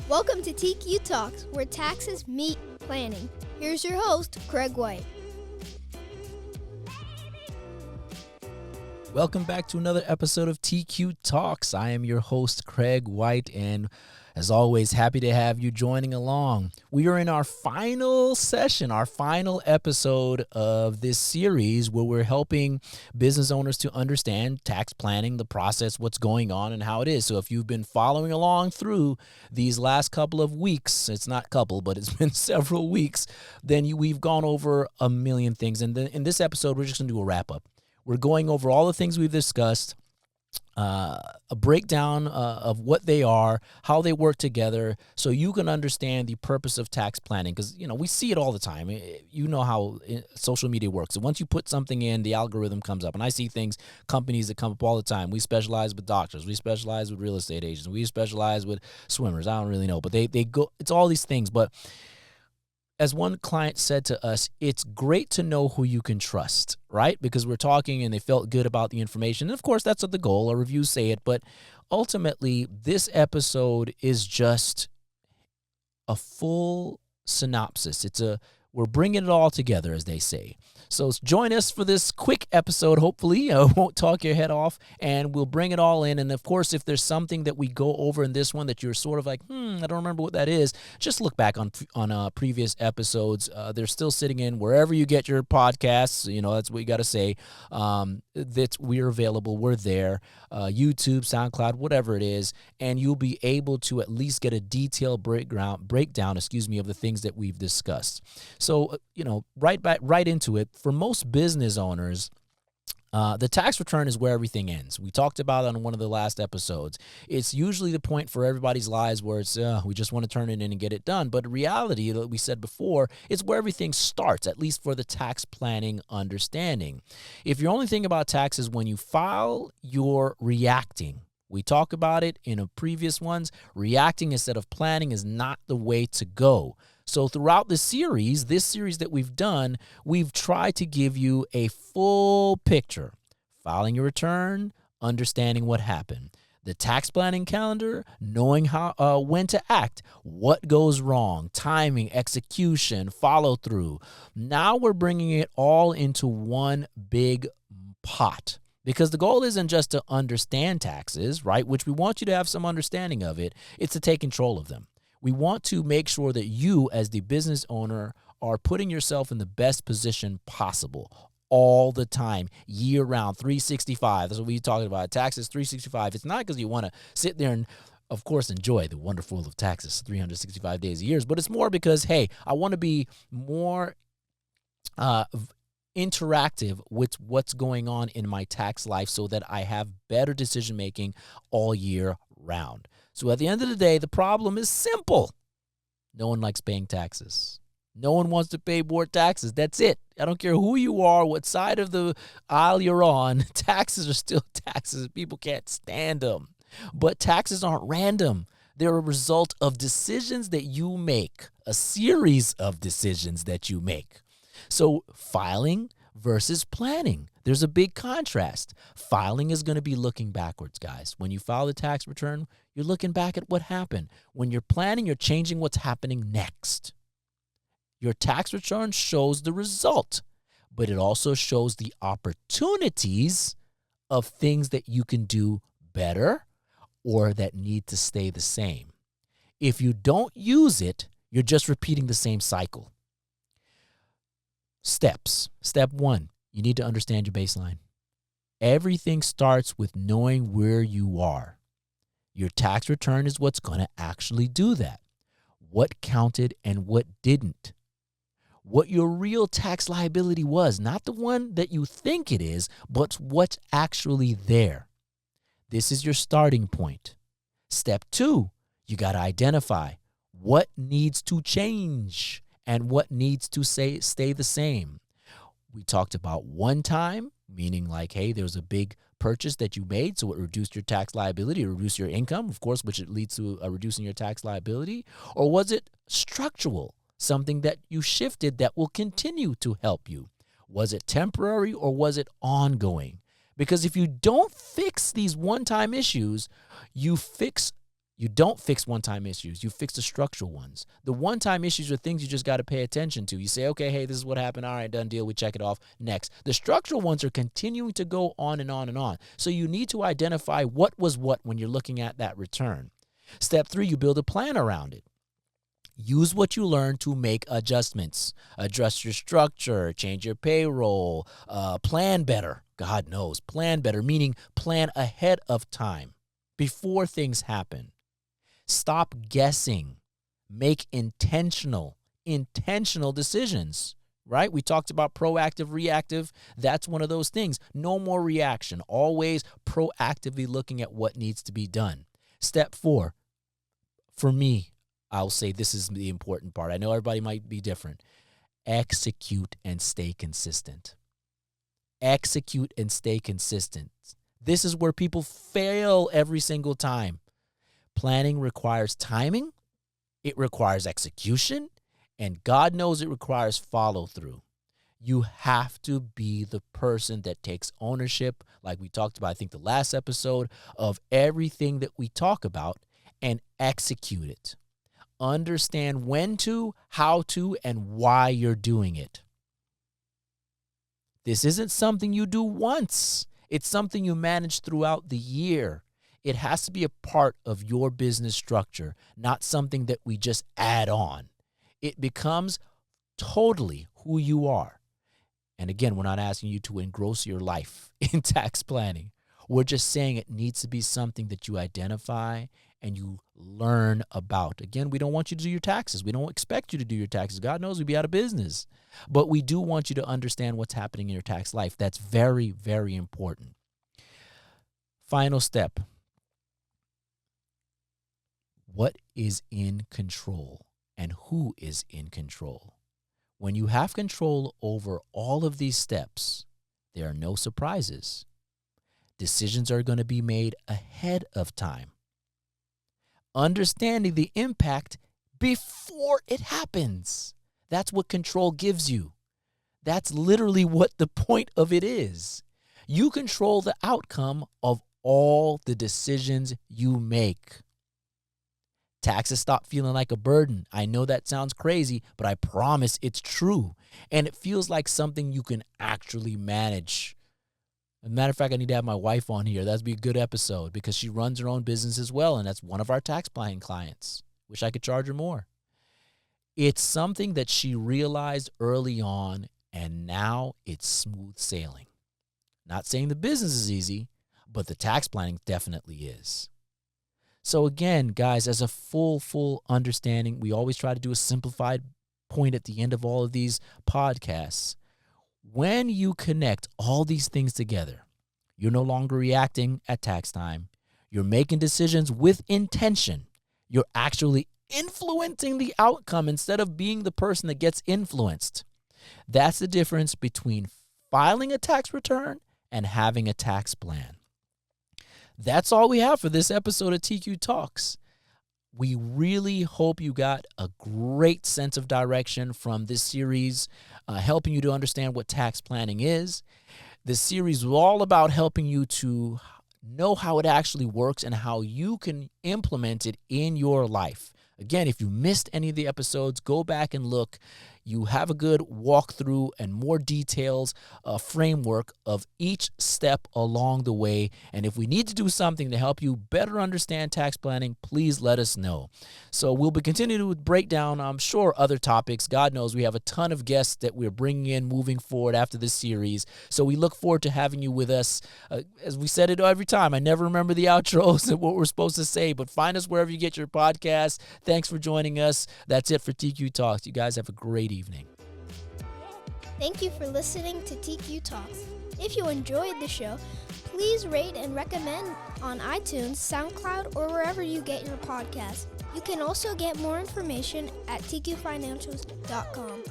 Welcome to TQ Talks, where taxes meet planning. Here's your host, Craig White. Welcome back to another episode of TQ Talks. I am your host, Craig White, and as always, happy to have you joining along. We are in our final session, our final episode of this series where we're helping business owners to understand tax planning, the process, what's going on, and how it is. So if you've been following along through these last couple of weeks, it's not couple, but it's been several weeks, then we've gone over a million things. And then in this episode, we're just going to do a wrap-up. We're going over all the things we've discussed, a breakdown of what they are, how they work together, so you can understand the purpose of tax planning. Because, we see it all the time. You know how social media works. So once you put something in, the algorithm comes up. And I see companies that come up all the time. We specialize with doctors. We specialize with real estate agents. We specialize with swimmers. I don't really know. But they go, it's all these things. But as one client said to us, it's great to know who you can trust, right? Because we're talking and they felt good about the information. And of course, that's the goal. Our reviews say it. But ultimately, this episode is just a full synopsis. We're bringing it all together, as they say. So join us for this quick episode. Hopefully, I won't talk your head off, and we'll bring it all in. And of course, if there's something that we go over in this one that you're sort of like, I don't remember what that is, just look back on previous episodes. They're still sitting in wherever you get your podcasts. That's what you got to say. That we're available. We're there. YouTube, SoundCloud, whatever it is, and you'll be able to at least get a detailed breakdown, of the things that we've discussed. So, right into it. For most business owners, the tax return is where everything ends. We talked about it on one of the last episodes. It's usually the point for everybody's lives where it's, we just want to turn it in and get it done. But in reality, like we said before, it's where everything starts, at least for the tax planning understanding. If you're only thinking about taxes when you file, you're reacting. We talk about it in a previous ones. Reacting instead of planning is not the way to go. So throughout this series that we've done, we've tried to give you a full picture. Filing your return, understanding what happened. The tax planning calendar, knowing how when to act, what goes wrong, timing, execution, follow through. Now we're bringing it all into one big pot. Because the goal isn't just to understand taxes, right, which we want you to have some understanding of it. It's to take control of them. We want to make sure that you, as the business owner, are putting yourself in the best position possible all the time, year-round, 365. That's what we're talking about. Taxes 365. It's not because you want to sit there and, of course, enjoy the wonderful of taxes 365 days a year, but it's more because, hey, I want to be more interactive with what's going on in my tax life so that I have better decision-making all year round. So at the end of the day, the problem is simple. No one likes paying taxes. No one wants to pay more taxes. That's it. I don't care who you are, what side of the aisle you're on. Taxes are still taxes. People can't stand them. But taxes aren't random. They're a result of decisions that you make, a series of decisions that you make. So filing versus planning. There's a big contrast. Filing is going to be looking backwards, guys. When you file the tax return, you're looking back at what happened. When you're planning, you're changing what's happening next. Your tax return shows the result, but it also shows the opportunities of things that you can do better or that need to stay the same. If you don't use it, you're just repeating the same cycle. Steps. Step 1, you need to understand your baseline. Everything starts with knowing where you are. Your tax return is what's going to actually do that. What counted and what didn't. What your real tax liability was, not the one that you think it is, but what's actually there. This is your starting point. Step 2, you got to identify what needs to change and what needs to stay the same. We talked about one time, meaning like, hey, there was a big purchase that you made, so it reduced your tax liability, it reduced your income, of course, which it leads to reducing your tax liability. Or was it structural, something that you shifted that will continue to help you? Was it temporary or was it ongoing? Because if you don't fix these one-time issues, you fix You don't fix one-time issues. You fix the structural ones. The one-time issues are things you just got to pay attention to. You say, okay, hey, this is what happened. All right, done deal. We check it off. Next. The structural ones are continuing to go on and on and on. So you need to identify what was what when you're looking at that return. Step 3, you build a plan around it. Use what you learn to make adjustments. Adjust your structure, change your payroll, plan better. God knows, plan better, meaning plan ahead of time before things happen. Stop guessing. Make intentional decisions, right? We talked about proactive, reactive. That's one of those things. No more reaction. Always proactively looking at what needs to be done. Step 4, for me, I'll say this is the important part. I know everybody might be different. Execute and stay consistent. Execute and stay consistent. This is where people fail every single time. Planning requires timing, it requires execution, and God knows it requires follow-through. You have to be the person that takes ownership, like we talked about, I think, the last episode, of everything that we talk about and execute it. Understand when to, how to, and why you're doing it. This isn't something you do once. It's something you manage throughout the year. It has to be a part of your business structure, not something that we just add on. It becomes totally who you are. And again, we're not asking you to engross your life in tax planning. We're just saying it needs to be something that you identify and you learn about. Again, we don't want you to do your taxes. We don't expect you to do your taxes. God knows we'd be out of business. But we do want you to understand what's happening in your tax life. That's very, very important. Final step. What is in control and who is in control? When you have control over all of these steps, there are no surprises. Decisions are going to be made ahead of time. Understanding the impact before it happens. That's what control gives you. That's literally what the point of it is. You control the outcome of all the decisions you make. Taxes stop feeling like a burden. I know that sounds crazy, but I promise it's true. And it feels like something you can actually manage. As a matter of fact, I need to have my wife on here. That'd be a good episode because she runs her own business as well, and that's one of our tax planning clients. Wish I could charge her more. It's something that she realized early on, and now it's smooth sailing. Not saying the business is easy, but the tax planning definitely is. So again, guys, as a full understanding, we always try to do a simplified point at the end of all of these podcasts. When you connect all these things together, you're no longer reacting at tax time. You're making decisions with intention. You're actually influencing the outcome instead of being the person that gets influenced. That's the difference between filing a tax return and having a tax plan. That's all we have for this episode of TQ Talks. We really hope you got a great sense of direction from this series, helping you to understand what tax planning is. This series was all about helping you to know how it actually works and how you can implement it in your life. Again, if you missed any of the episodes, go back and look. You have a good walkthrough and more details, a framework of each step along the way. And if we need to do something to help you better understand tax planning, please let us know. So we'll be continuing to break down, I'm sure, other topics. God knows we have a ton of guests that we're bringing in moving forward after this series. So we look forward to having you with us. As we said it every time, I never remember the outros and what we're supposed to say, but find us wherever you get your podcasts. Thanks for joining us. That's it for TQ Talks. You guys have a great evening. Thank you for listening to TQ Talks. If you enjoyed the show, please rate and recommend on iTunes, SoundCloud, or wherever you get your podcasts. You can also get more information at tqfinancials.com.